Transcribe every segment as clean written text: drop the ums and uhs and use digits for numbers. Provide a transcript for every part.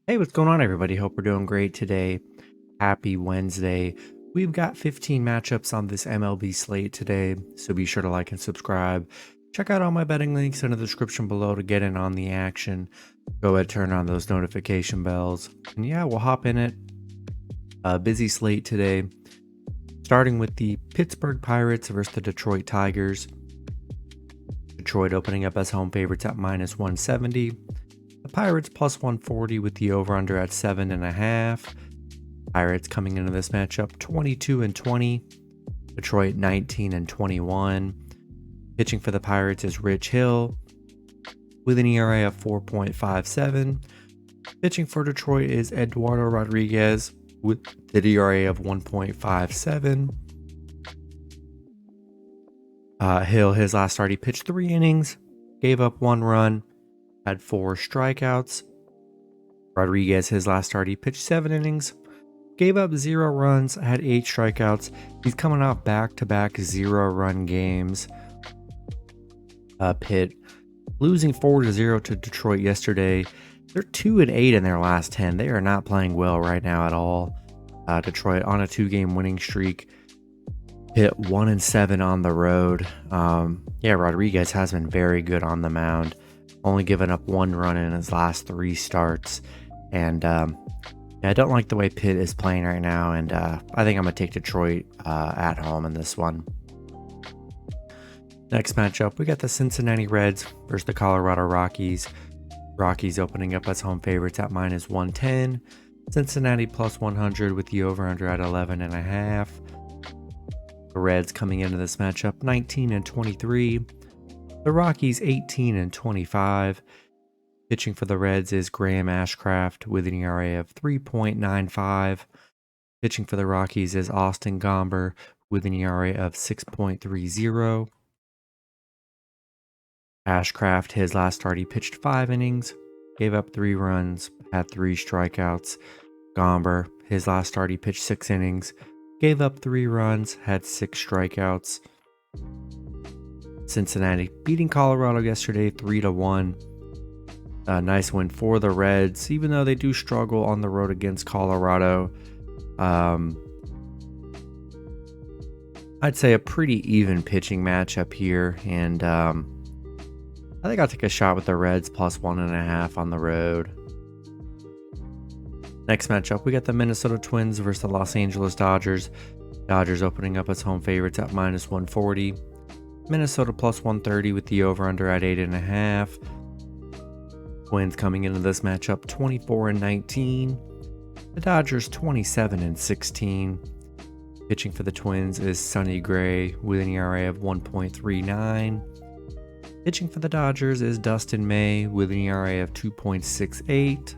Hey, what's going on, everybody? Hope we're doing great today. Happy Wednesday. We've got 15 matchups on this MLB slate today, so be sure to like and subscribe. Check out all my betting links in the description below to get in on the action. Go ahead, turn on those notification bells. And yeah, we'll hop in it. A busy slate today, starting with the Pittsburgh Pirates versus the Detroit Tigers. Detroit opening up as home favorites at -170. The Pirates plus 140 with the over-under at 7.5. Pirates coming into this matchup 22-20. Detroit 19-21. Pitching for the Pirates is Rich Hill with an ERA of 4.57. Pitching for Detroit is Eduardo Rodriguez with an ERA of 1.57. Hill, his last start, he pitched 3 innings, gave up 1 run, had 4 strikeouts. Rodriguez, his last start, he pitched 7 innings, gave up 0 runs, had 8 strikeouts. He's coming off back-to-back 0-run games. Pitt losing 4-0 to Detroit yesterday. They're 2-8 in their last 10. They are not playing well right now at all. Detroit on a 2-game winning streak. Pitt 1-7 on the road. Rodriguez has been very good on the mound. Only given up 1 run in his last 3 starts. And I don't like the way Pitt is playing right now. And I think I'm going to take Detroit at home in this one. Next matchup, we got the Cincinnati Reds versus the Colorado Rockies. Rockies opening up as home favorites at -110. Cincinnati plus 100 with the over-under at 11.5. The Reds coming into this matchup 19-23. The Rockies 18-25. Pitching for the Reds is Graham Ashcraft with an ERA of 3.95. Pitching for the Rockies is Austin Gomber with an ERA of 6.30. Ashcraft, his last start, he pitched 5 innings, gave up 3 runs, had 3 strikeouts. Gomber, his last start, he pitched 6 innings, gave up 3 runs, had 6 strikeouts. Cincinnati beating Colorado yesterday 3-1. A nice win for the Reds, even though they do struggle on the road against Colorado. I'd say a pretty even pitching matchup here, and I think I'll take a shot with the Reds plus 1.5 on the road. Next matchup, we got the Minnesota Twins versus the Los Angeles Dodgers. Dodgers opening up as home favorites at -140. Minnesota plus 130 with the over-under at 8.5. Twins coming into this matchup 24-19. The Dodgers 27-16. Pitching for the Twins is Sonny Gray with an ERA of 1.39. Pitching for the Dodgers is Dustin May with an ERA of 2.68.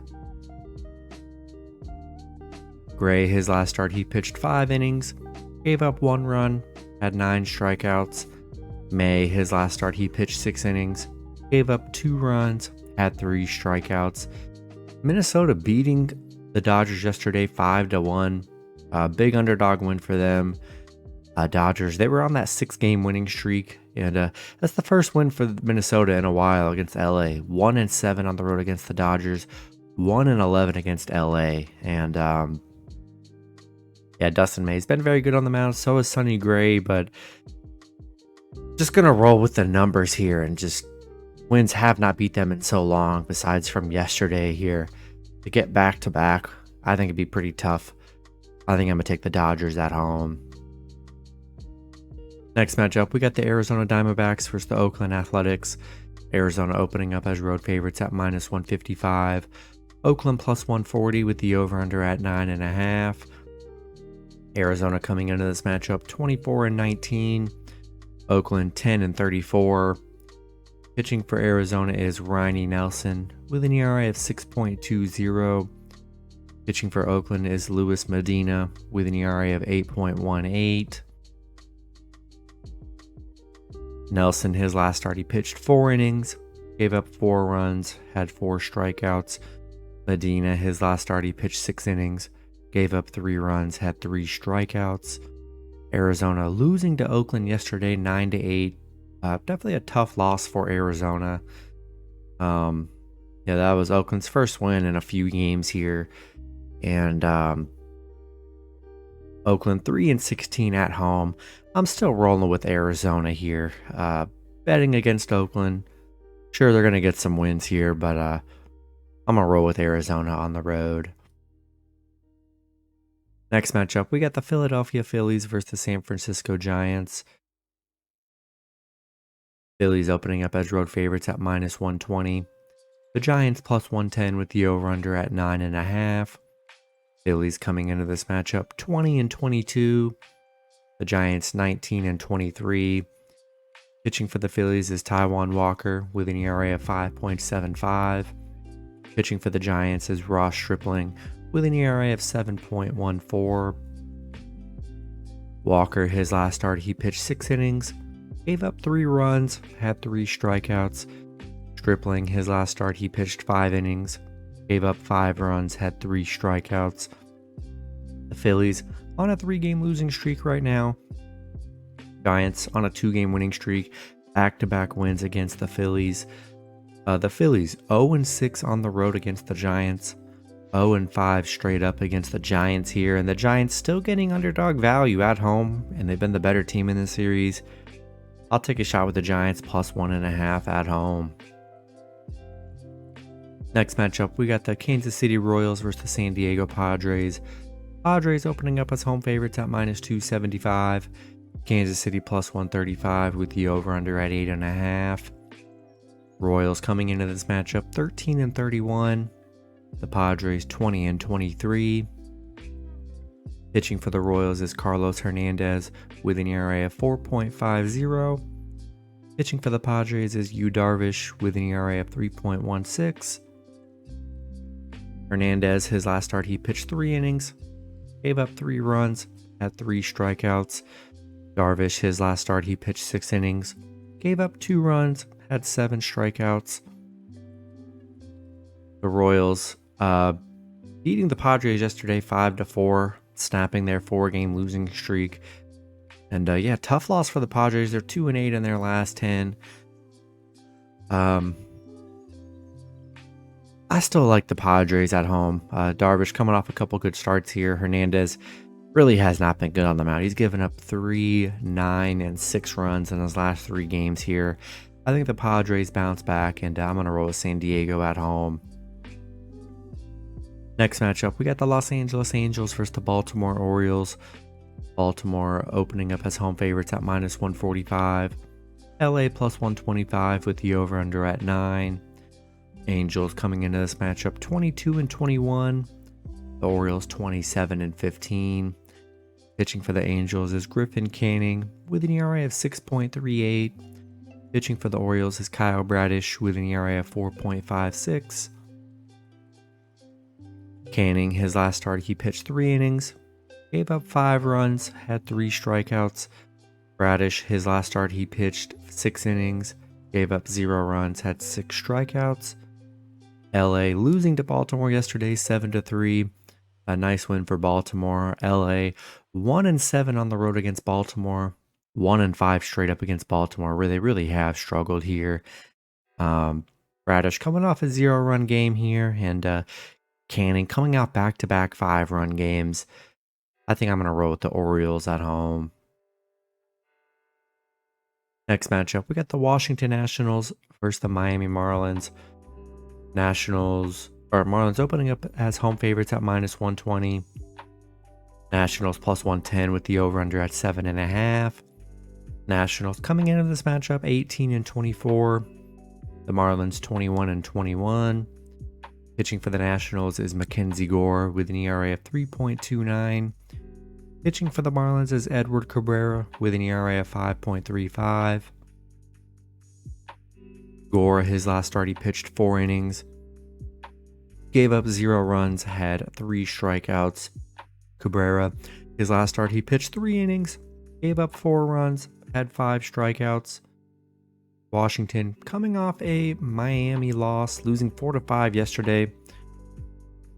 Gray, his last start, he pitched 5 innings, gave up 1 run, had 9 strikeouts. May, his last start, he pitched 6 innings, gave up 2 runs, had 3 strikeouts. Minnesota beating the Dodgers yesterday 5-1. Big underdog win for them. Dodgers, they were on that 6-game winning streak, and that's the first win for Minnesota in a while against LA. 1-7 on the road against the Dodgers, 1-11 against LA, and Dustin May's been very good on the mound. So is Sonny Gray, but just gonna roll with the numbers here, and just Twins have not beat them in so long, besides from yesterday here. To get back to back, I think it'd be pretty tough. I think I'm gonna take the Dodgers at home. Next matchup, we got the Arizona Diamondbacks versus the Oakland Athletics. Arizona opening up as road favorites at -155. Oakland plus 140 with the over-under at 9.5. Arizona coming into this matchup 24-19. Oakland 10-34. Pitching for Arizona is Riley Nelson with an ERA of 6.20. Pitching for Oakland is Luis Medina with an ERA of 8.18. Nelson, his last start, he pitched 4 innings, gave up 4 runs, had 4 strikeouts. Medina, his last start, he pitched 6 innings, gave up 3 runs, had 3 strikeouts. Arizona losing to Oakland yesterday 9-8. Definitely a tough loss for Arizona. Yeah, that was Oakland's first win in a few games here. And Oakland 3-16 at home. I'm still rolling with Arizona here. Betting against Oakland. Sure, they're going to get some wins here, but I'm going to roll with Arizona on the road. Next matchup, we got the Philadelphia Phillies versus the San Francisco Giants. Phillies opening up as road favorites at -120. The Giants +110 with the over-under at 9.5. Phillies coming into this matchup 20-22. The Giants 19-23. Pitching for the Phillies is Taijuan Walker with an ERA of 5.75. Pitching for the Giants is Ross Stripling with an ERA of 7.14. Walker, his last start, he pitched 6 innings, gave up 3 runs, had 3 strikeouts. Stripling, his last start, he pitched 5 innings, gave up 5 runs, had 3 strikeouts. The Phillies on a 3-game losing streak right now. Giants on a 2-game winning streak. Back-to-back wins against the Phillies. The Phillies 0-6 on the road against the Giants. 0-5 straight up against the Giants here. And the Giants still getting underdog value at home. And they've been the better team in this series. I'll take a shot with the Giants +1.5 at home. Next matchup, we got the Kansas City Royals versus the San Diego Padres. Padres opening up as home favorites at -275. Kansas City +135 with the over-under at 8.5. Royals coming into this matchup 13-31. The Padres 20-23. Pitching for the Royals is Carlos Hernandez with an ERA of 4.50. Pitching for the Padres is Yu Darvish with an ERA of 3.16. Hernandez, his last start, he pitched 3 innings, gave up 3 runs, had 3 strikeouts. Darvish, his last start, he pitched 6 innings, gave up 2 runs, had 7 strikeouts. The Royals beating the Padres yesterday 5-4, snapping their 4-game losing streak. And yeah, tough loss for the Padres. They're 2-8 in their last 10. I still like the Padres at home. Darvish coming off a couple good starts here. Hernandez really has not been good on the mound. He's given up 3, 9, and 6 runs in his last 3 games here. I think the Padres bounce back, and I'm going to roll with San Diego at home. Next matchup, we got the Los Angeles Angels versus the Baltimore Orioles. Baltimore opening up as home favorites at -145. LA +125 with the over-under at 9. Angels coming into this matchup 22-21. The Orioles 27-15. Pitching for the Angels is Griffin Canning with an ERA of 6.38. Pitching for the Orioles is Kyle Bradish with an ERA of 4.56. Canning, his last start, he pitched 3 innings, gave up 5 runs, had 3 strikeouts. Bradish, his last start, he pitched 6 innings, gave up 0 runs, had 6 strikeouts. LA losing to Baltimore yesterday 7-3. A nice win for Baltimore. LA 1-7 on the road against Baltimore. 1-5 straight up against Baltimore, where they really have struggled here. Bradish coming off a 0-run game here, and Canning coming out back-to-back 5-run games. I think I'm going to roll with the Orioles at home. Next matchup, we got the Washington Nationals versus the Miami Marlins. Marlins opening up as home favorites at -120. Nationals +110 with the over-under at 7.5. Nationals coming into this matchup 18-24. The Marlins 21-21. Pitching for the Nationals is Mackenzie Gore with an ERA of 3.29. Pitching for the Marlins is Edward Cabrera with an ERA of 5.35. Gore, his last start, he pitched 4 innings, gave up 0 runs, had 3 strikeouts. Cabrera, his last start, he pitched 3 innings, gave up 4 runs, had 5 strikeouts. Washington coming off a Miami loss, losing 4-5 yesterday.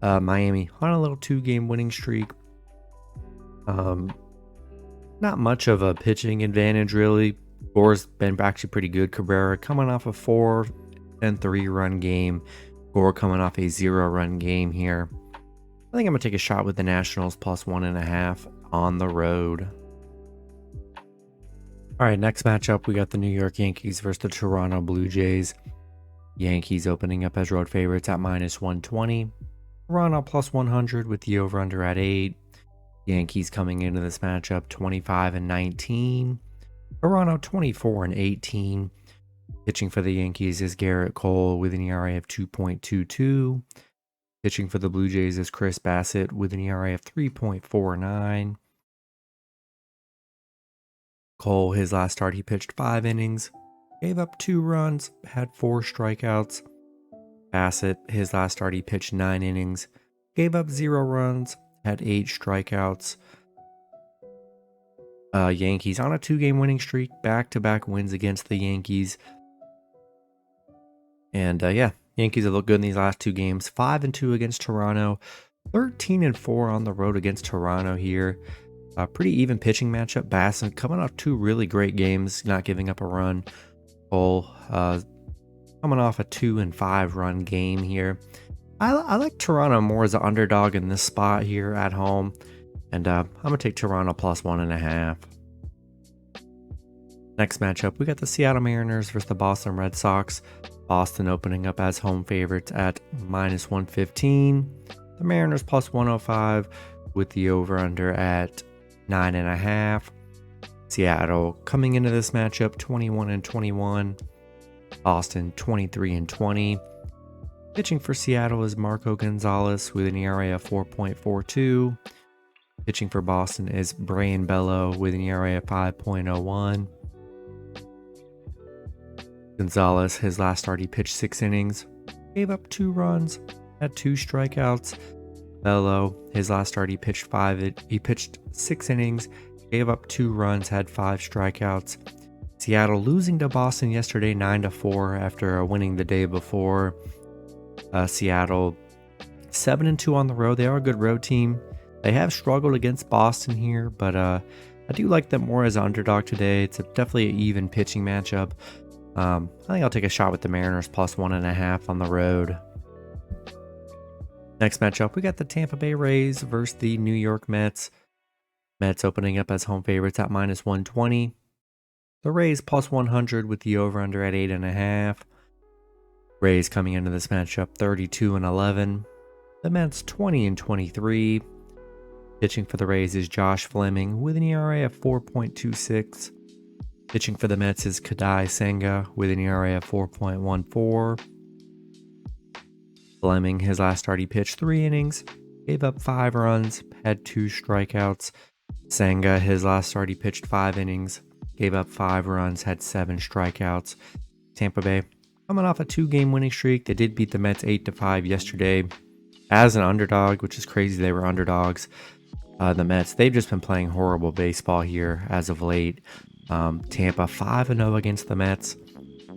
Miami on a little 2-game winning streak. Not much of a pitching advantage, really. Gore's been actually pretty good. Cabrera coming off a 4-3 run game Score coming off a 0-run game here. I think I'm going to take a shot with the Nationals plus 1.5 on the road. All right, next matchup, we got the New York Yankees versus the Toronto Blue Jays. Yankees opening up as road favorites at minus 120. Toronto plus 100 with the over-under at 8. Yankees coming into this matchup 25-19. Toronto 24-18. Pitching for the Yankees is Garrett Cole with an ERA of 2.22. Pitching for the Blue Jays is Chris Bassett with an ERA of 3.49. Cole, his last start, he pitched 5 innings, gave up 2 runs, had 4 strikeouts. Bassett, his last start, he pitched 9 innings, gave up 0 runs, had 8 strikeouts. Yankees on a 2-game winning streak, back-to-back wins against the Yankees. And Yankees have looked good in these last 2 games. 5-2 against Toronto, 13-4 on the road against Toronto here. Pretty even pitching matchup. Bassett coming off 2 really great games, not giving up a run. Cole coming off a 2-5 run game here. I like Toronto more as an underdog in this spot here at home. And I'm going to take Toronto plus 1.5. Next matchup, we got the Seattle Mariners versus the Boston Red Sox. Boston opening up as home favorites at minus 115. The Mariners plus 105 with the over-under at 9.5. Seattle coming into this matchup 21-21. Boston 23-20. Pitching for Seattle is Marco Gonzalez with an ERA of 4.42. Pitching for Boston is Brayan Bello with an ERA of 5.01. Gonzalez, his last start, he pitched 6 innings, gave up 2 runs, had 2 strikeouts. Bello, his last start, he pitched 6 innings, gave up 2 runs, had 5 strikeouts. Seattle losing to Boston yesterday 9-4 after winning the day before. Seattle 7-2 on the road. They are a good road team. They have struggled against Boston here, but I do like them more as an underdog today. It's definitely an even pitching matchup. I think I'll take a shot with the Mariners plus 1.5 on the road. Next matchup, we got the Tampa Bay Rays versus the New York Mets. Mets opening up as home favorites at minus 120. The Rays plus 100 with the over-under at 8.5. Rays coming into this matchup 32-11. The Mets 20-23. Pitching for the Rays is Josh Fleming with an ERA of 4.26. Pitching for the Mets is Kadai Senga with an ERA of 4.14. Fleming, his last start, he pitched 3 innings, gave up 5 runs, had 2 strikeouts. Senga, his last start, he pitched 5 innings, gave up 5 runs, had 7 strikeouts. Tampa Bay coming off a 2-game winning streak. They did beat the Mets 8-5 yesterday as an underdog, which is crazy. They were underdogs. The Mets, they've just been playing horrible baseball here as of late. Tampa 5-0 against the Mets,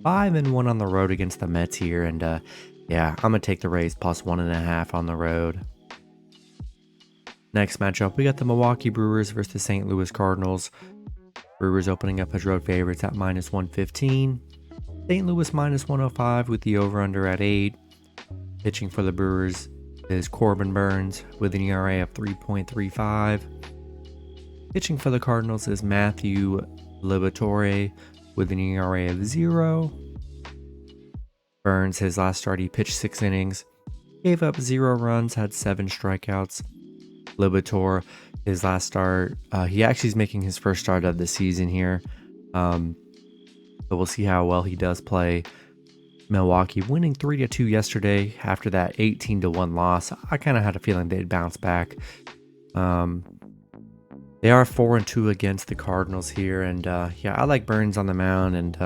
5-1 on the road against the Mets here, and I'm gonna take the Rays plus 1.5 on the road. Next matchup, we got the Milwaukee Brewers versus the St. Louis Cardinals. Brewers opening up as road favorites at minus 115. St. Louis minus 105 with the over-under at 8. Pitching for the Brewers is Corbin Burns with an ERA of 3.35. Pitching for the Cardinals is Matthew Liberatore with an ERA of 0. Burns, his last start, he pitched 6 innings, gave up 0 runs, had 7 strikeouts. Liberatore, his last start, he actually is making his first start of the season here. So we'll see how well he does play. Milwaukee winning 3-2 yesterday after that 18-1 loss. I kind of had a feeling they'd bounce back. They are 4-2 against the Cardinals here, and I like Burns on the mound, and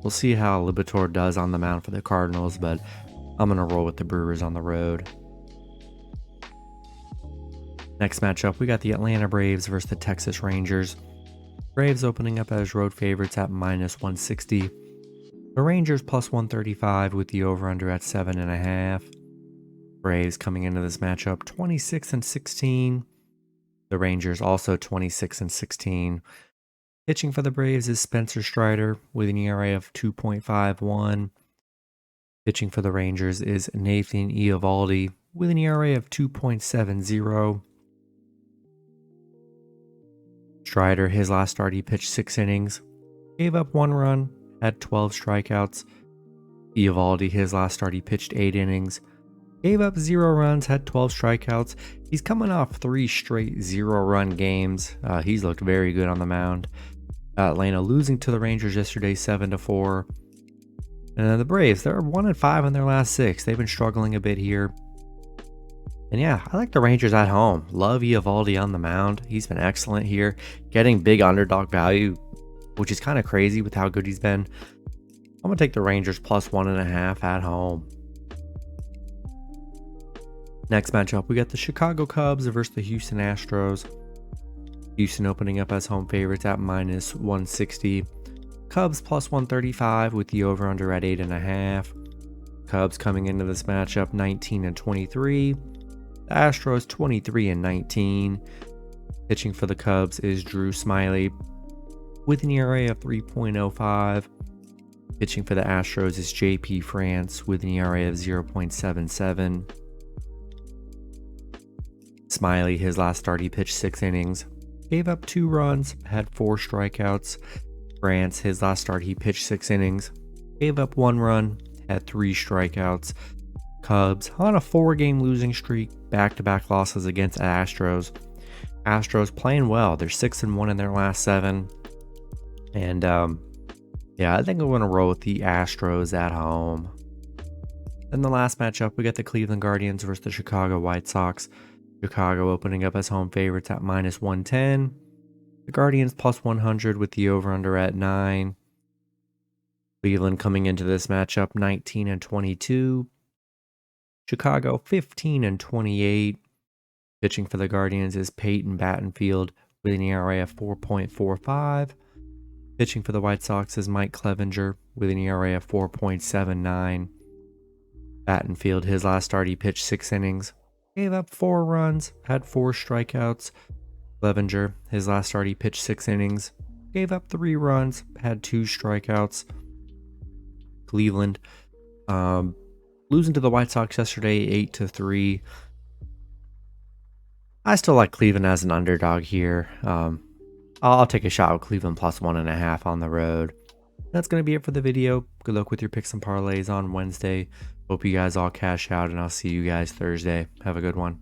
we'll see how Liberatore does on the mound for the Cardinals, but I'm going to roll with the Brewers on the road. Next matchup, we got the Atlanta Braves versus the Texas Rangers. Braves opening up as road favorites at minus 160. The Rangers plus 135 with the over-under at 7.5. Braves coming into this matchup 26-16. The Rangers also 26-16. Pitching for the Braves is Spencer Strider with an ERA of 2.51. Pitching for the Rangers is Nathan Eovaldi with an ERA of 2.70. Strider, his last start, he pitched 6 innings, gave up 1 run, had 12 strikeouts. Eovaldi, his last start, he pitched 8 innings, gave up 0 runs, had 12 strikeouts. He's coming off 3 straight 0-run games. He's looked very good on the mound. Atlanta losing to the Rangers yesterday 7-4. And then the Braves, they're 1-5 in their last 6. They've been struggling a bit here. And yeah, I like the Rangers at home. Love Eovaldi on the mound. He's been excellent here. Getting big underdog value, which is kind of crazy with how good he's been. I'm going to take the Rangers plus 1.5 at home. Next matchup, we got the Chicago Cubs versus the Houston Astros. Houston opening up as home favorites at minus 160. Cubs plus 135 with the over-under at 8.5. Cubs coming into this matchup 19-23. The Astros 23-19. Pitching for the Cubs is Drew Smyly with an ERA of 3.05. Pitching for the Astros is JP France with an ERA of 0.77. Smyly, his last start, he pitched 6 innings, gave up 2 runs, had 4 strikeouts. France, his last start, he pitched 6 innings, gave up 1 run, had 3 strikeouts. Cubs on a 4-game losing streak, back-to-back losses against Astros. Astros playing well. They're 6-1 in their last 7. And yeah, I think I'm going to roll with the Astros at home. Then the last matchup, we got the Cleveland Guardians versus the Chicago White Sox. Chicago opening up as home favorites at minus 110. The Guardians plus 100 with the over-under at 9. Cleveland coming into this matchup 19-22. Chicago 15-28. Pitching for the Guardians is Peyton Battenfield with an ERA of 4.45. Pitching for the White Sox is Mike Clevinger with an ERA of 4.79. Battenfield, his last start, he pitched 6 innings, gave up 4 runs, had 4 strikeouts. Clevinger, his last start, he pitched 6 innings, gave up 3 runs, had 2 strikeouts. Cleveland, losing to the White Sox yesterday, 8-3. I still like Cleveland as an underdog here. I'll take a shot with Cleveland plus 1.5 on the road. That's going to be it for the video. Good luck with your picks and parlays on Wednesday. Hope you guys all cash out, and I'll see you guys Thursday. Have a good one.